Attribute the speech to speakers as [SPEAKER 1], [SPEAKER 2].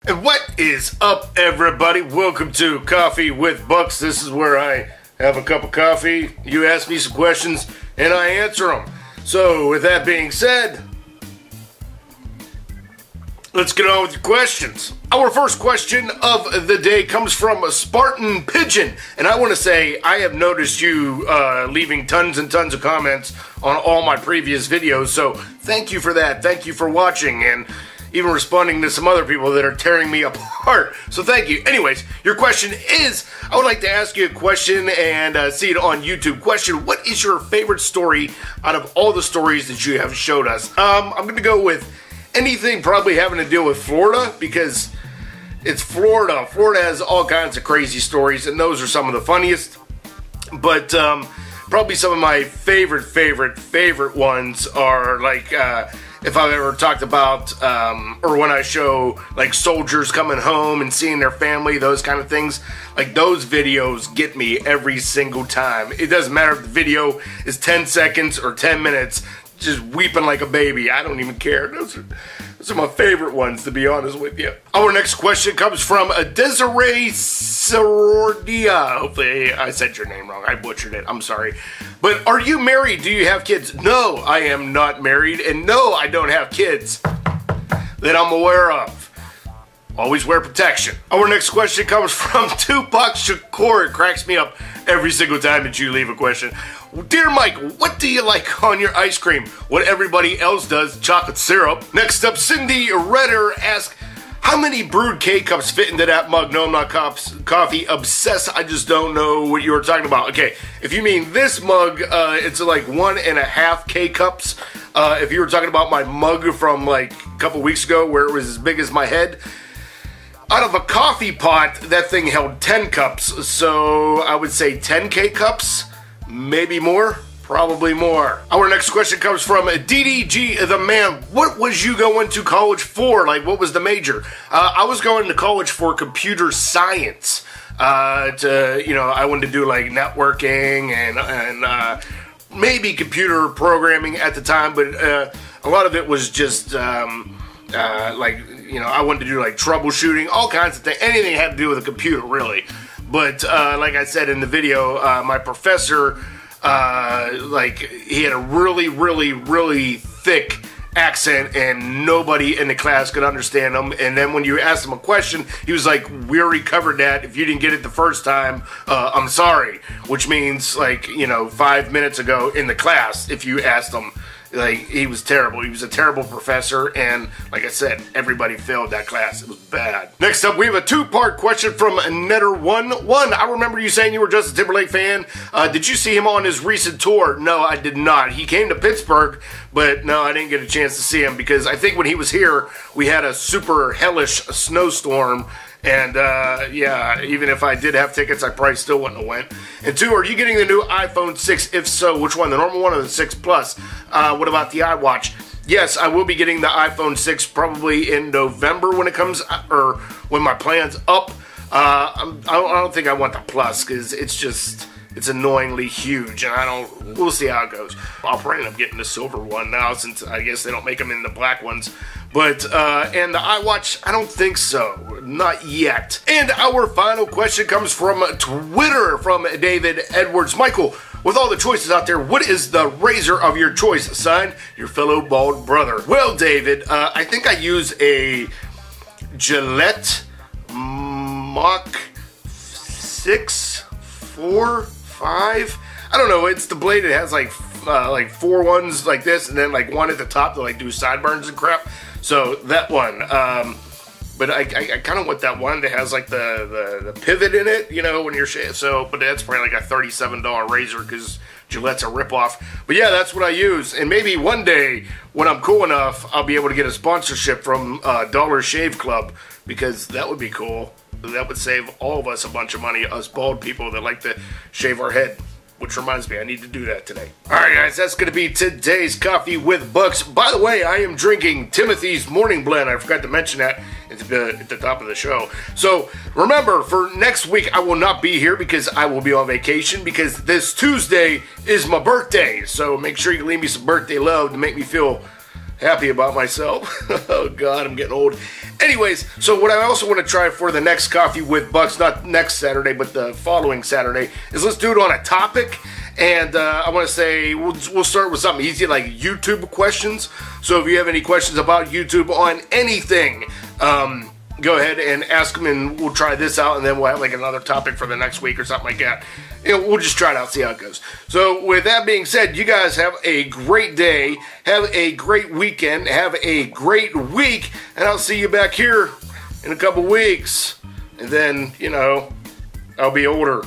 [SPEAKER 1] And what is up, everybody? Welcome to Coffee with Bucks. This is where I have a cup of coffee, you ask me some questions, and I answer them. So, with that being said, let's get on with your questions. Our first question of the day comes from a Spartan Pigeon. And I want to say, I have noticed you leaving tons and tons of comments on all my previous videos. So, thank you for that. Thank you for watching and even responding to some other people that are tearing me apart. So thank you. Anyways, your question is, I would like to ask you a question and see it on YouTube. Question, what is your favorite story out of all the stories that you have showed us? I'm going to go with anything probably having to deal with Florida because it's Florida. Florida has all kinds of crazy stories and those are some of the funniest. But probably some of my favorite ones are like if I've ever talked about, or when I show, like, soldiers coming home and seeing their family, those kind of things, like, those videos get me every single time. It doesn't matter if the video is 10 seconds or 10 minutes, just weeping like a baby. I don't even care. Those are my favorite ones, to be honest with you. Our next question comes from Desiree Sorordia. Hopefully I said your name wrong. I butchered it. I'm sorry. But are you married? Do you have kids? No, I am not married. And no, I don't have kids that I'm aware of. Always wear protection. Our next question comes from Tupac Shakur. It cracks me up every single time that you leave a question. Dear Mike, what do you like on your ice cream? What everybody else does, chocolate syrup. Next up, Cindy Redder asks, how many brewed K-cups fit into that mug? No, I'm not coffee obsessed. I just don't know what you were talking about. Okay, if you mean this mug, it's like 1.5 K-cups. If you were talking about my mug from like a couple weeks ago where it was as big as my head, out of a coffee pot, that thing held 10 cups. So I would say 10 K-cups. Maybe more, probably more. Our next question comes from DDG the Man. What was you going to college for? Like, what was the major? I was going to college for computer science. I wanted to do like networking and maybe computer programming at the time, but a lot of it was just I wanted to do like troubleshooting, all kinds of things, anything that had to do with a computer, really. But like I said in the video, my professor, he had a really thick accent and nobody in the class could understand him. And then when you asked him a question, he was like, we already covered that. If you didn't get it the first time, I'm sorry. Which means 5 minutes ago in the class, if you asked him, he was terrible. He was a terrible professor, and like I said, everybody failed that class. It was bad. Next up, we have a two-part question from Netter11. I remember you saying you were a Justin Timberlake fan. Did you see him on his recent tour? No, I did not. He came to Pittsburgh, but no, I didn't get a chance to see him because I think when he was here, we had a super hellish snowstorm. And, even if I did have tickets, I probably still wouldn't have went. And two, are you getting the new iPhone 6? If so, which one? The normal one or the 6 Plus? What about the iWatch? Yes, I will be getting the iPhone 6 probably in November when it comes, or when my plan's up. I don't think I want the Plus because it's annoyingly huge, and we'll see how it goes. I'll probably end up getting the silver one now since I guess they don't make them in the black ones. But, and the iWatch, I don't think so. Not yet. And our final question comes from Twitter from David Edwards. Michael, with all the choices out there, what is the razor of your choice? Signed, your fellow bald brother. Well, David, I think I use a Gillette Mach 6, 4, 5. I don't know. It's the blade that has like 4 ones like this, and then like one at the top to like do sideburns and crap. So that one. But I kind of want that one that has like the pivot in it, when you're but that's probably like a $37 razor because Gillette's a ripoff. But yeah, that's what I use. And maybe one day when I'm cool enough, I'll be able to get a sponsorship from Dollar Shave Club because that would be cool. That would save all of us a bunch of money, us bald people that like to shave our head. Which reminds me, I need to do that today. Alright guys, that's going to be today's Coffee with Bucks. By the way, I am drinking Timothy's Morning Blend. I forgot to mention that at the top of the show. So, remember, for next week, I will not be here because I will be on vacation because this Tuesday is my birthday. So, make sure you leave me some birthday love to make me feel happy about myself. Oh God, I'm getting old. Anyways, so what I also want to try for the next Coffee with Bucks, not next Saturday, but the following Saturday, is let's do it on a topic. And I want to say we'll start with something easy like YouTube questions. So if you have any questions about YouTube on anything, go ahead and ask them, and we'll try this out, and then we'll have like another topic for the next week or something like that. We'll just try it out, see how it goes. So with that being said, you guys have a great day, have a great weekend, have a great week, and I'll see you back here in a couple weeks. And then, I'll be older.